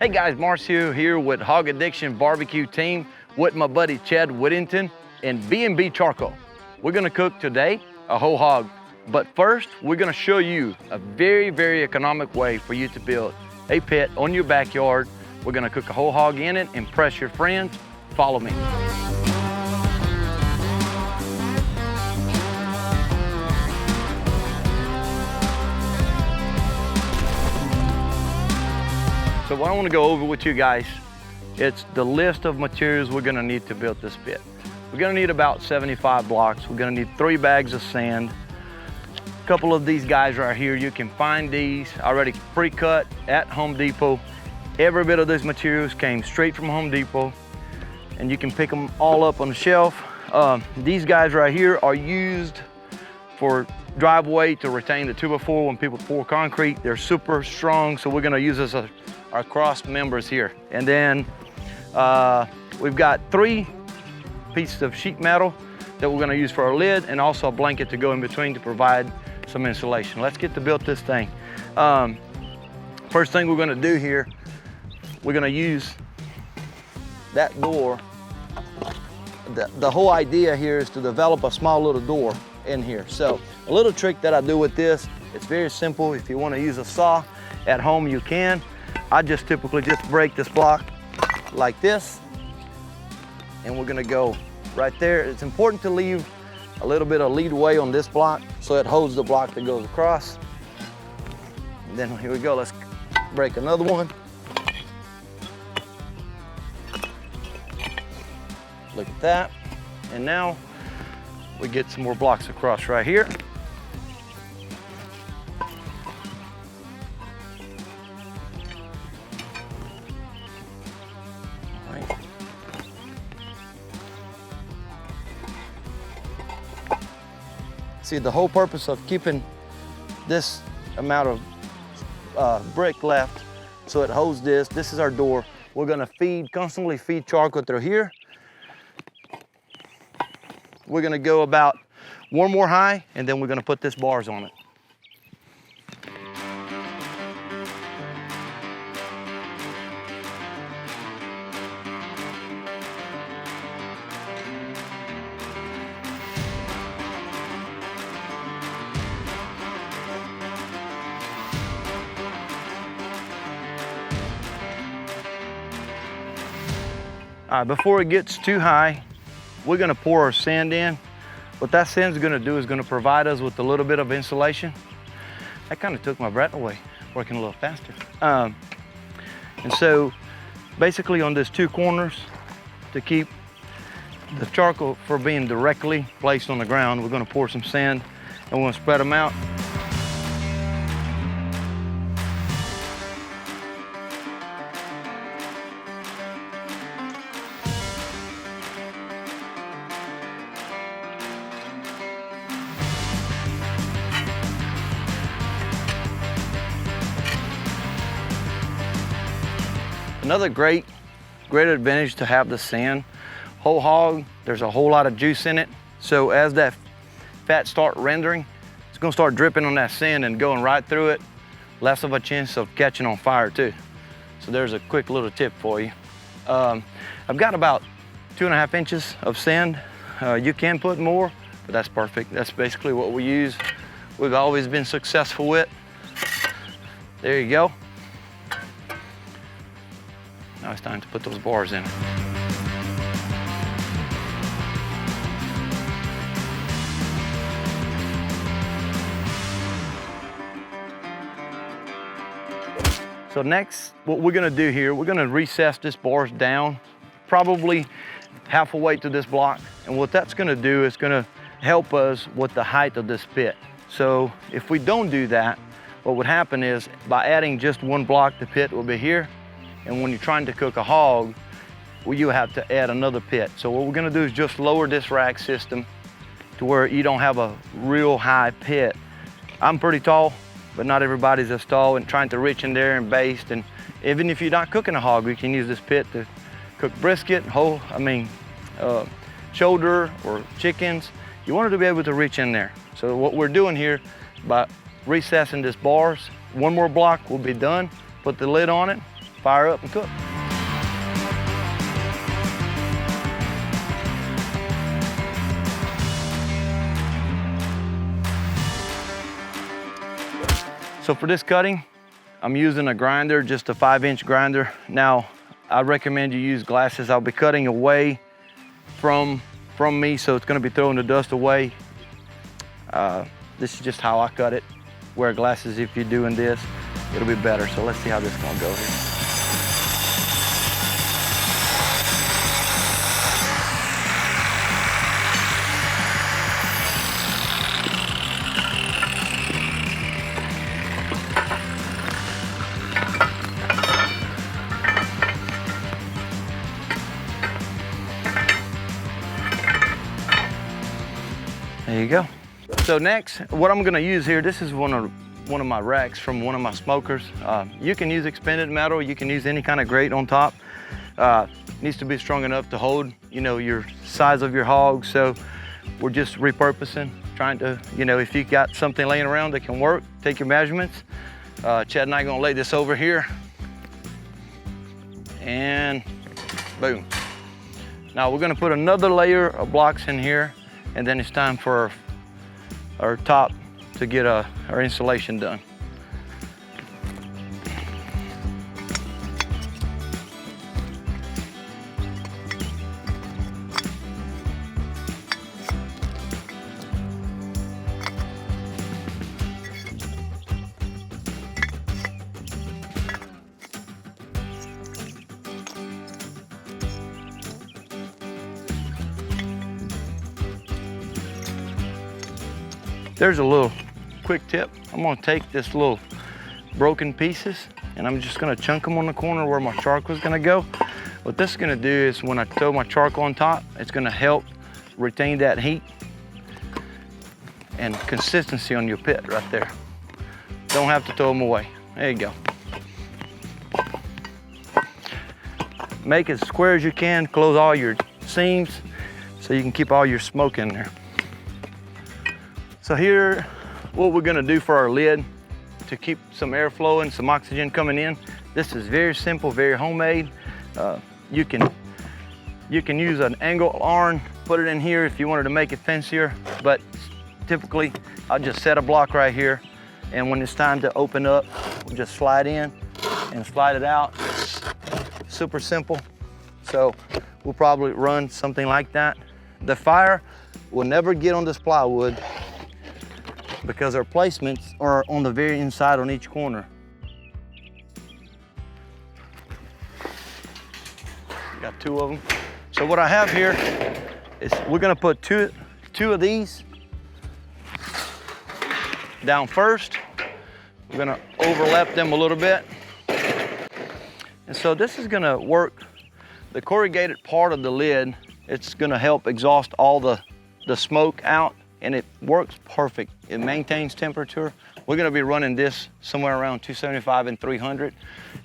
Hey guys, Marcio here with Hog Addiction Barbecue Team with my buddy Chad Whittington and B&B Charcoal. We're gonna cook today a whole hog, but first we're gonna show you a very economic way for you to build a pit on your backyard. We're gonna cook a whole hog in it, impress your friends. Follow me. So what I want to go over with you guys, it's the list of materials we're going to need to build this pit. We're going to need about 75 blocks. We're going to need 3 bags of sand. A couple of these guys right here, you can find these already pre-cut at Home Depot. Every bit of these materials came straight from Home Depot, and you can pick them all up on the shelf. These guys right here are used for driveway to retain the 2x4 when people pour concrete. They're super strong, so we're going to use this as our cross members here. And then we've got 3 pieces of sheet metal that we're gonna use for our lid, and also a blanket to go in between to provide some insulation. Let's get to build this thing. First thing we're gonna do here, we're gonna use that door. The whole idea here is to develop a small little door in here. So a little trick that I do with this, it's very simple. If you wanna use a saw at home, you can. I just typically just break this block like this, and we're gonna go right there. It's important to leave a little bit of leadway on this block so it holds the block that goes across. And then here we go, let's break another one. Look at that. And now we get some more blocks across right here. See, the whole purpose of keeping this amount of brick left so it holds this. This is our door. We're gonna constantly feed charcoal through here. We're gonna go about 1 more high, and then we're gonna put this bars on it. All right, before it gets too high, we're gonna pour our sand in. What that sand's gonna do is gonna provide us with a little bit of insulation. That kind of took my breath away, working a little faster. And so basically on these 2 corners, to keep the charcoal from being directly placed on the ground, we're gonna pour some sand and we're gonna spread them out. Another great advantage to have the sand. Whole hog, there's a whole lot of juice in it. So as that fat start rendering, it's gonna start dripping on that sand and going right through it. Less of a chance of catching on fire too. So there's a quick little tip for you. I've got about 2.5 inches of sand. You can put more, but that's perfect. That's basically what we use. We've always been successful with. There you go. Now it's time to put those bars in. So next, what we're gonna do here, we're gonna recess this bars down, probably half a way to this block. And what that's gonna do is gonna help us with the height of this pit. So if we don't do that, what would happen is by adding just 1 block, the pit will be here. And when you're trying to cook a hog, well, you have to add another pit. So what we're gonna do is just lower this rack system to where you don't have a real high pit. I'm pretty tall, but not everybody's as tall, and trying to reach in there and baste. And even if you're not cooking a hog, you can use this pit to cook brisket, shoulder or chickens. You want it to be able to reach in there. So what we're doing here, by recessing this bars, 1 more block will be done. Put the lid on it, fire up and cook. So for this cutting, I'm using a grinder, just a 5-inch grinder. Now, I recommend you use glasses. I'll be cutting away from me, so it's gonna be throwing the dust away. This is just how I cut it. Wear glasses if you're doing this. It'll be better. So let's see how this is gonna go here. There you go. So next, what I'm gonna use here, this is one of my racks from one of my smokers. You can use expanded metal, you can use any kind of grate on top. Needs to be strong enough to hold, you know, your size of your hog. So we're just repurposing, trying to, you know, if you got something laying around that can work, take your measurements. Chad and I are gonna lay this over here. And boom. Now we're gonna put another layer of blocks in here, and then it's time for our top to get our insulation done. There's a little quick tip. I'm gonna take this little broken pieces and I'm just gonna chunk them on the corner where my charcoal is gonna go. What this is gonna do is when I throw my charcoal on top, it's gonna help retain that heat and consistency on your pit right there. Don't have to throw them away. There you go. Make it as square as you can, close all your seams so you can keep all your smoke in there. So here, what we're gonna do for our lid to keep some airflow and some oxygen coming in. This is very simple, very homemade. You can use an angle iron, put it in here if you wanted to make it fancier, but typically I'll just set a block right here, and when it's time to open up, we'll just slide in and slide it out. It's super simple. So we'll probably run something like that. The fire will never get on this plywood because our placements are on the very inside on each corner. Got two of them. So what I have here is we're gonna put two of these down first. We're gonna overlap them a little bit. And so this is gonna work, the corrugated part of the lid, it's gonna help exhaust all the smoke out, and it works perfect. It maintains temperature. We're gonna be running this somewhere around 275 and 300.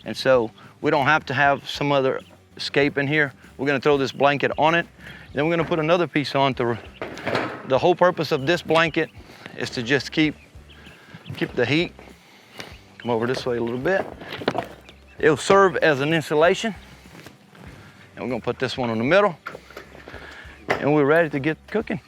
And so we don't have to have some other escape in here. We're gonna throw this blanket on it. Then we're gonna put another piece on the whole purpose of this blanket is to just keep the heat. Come over this way a little bit. It'll serve as an insulation. And we're gonna put this one in the middle. And we're ready to get cooking.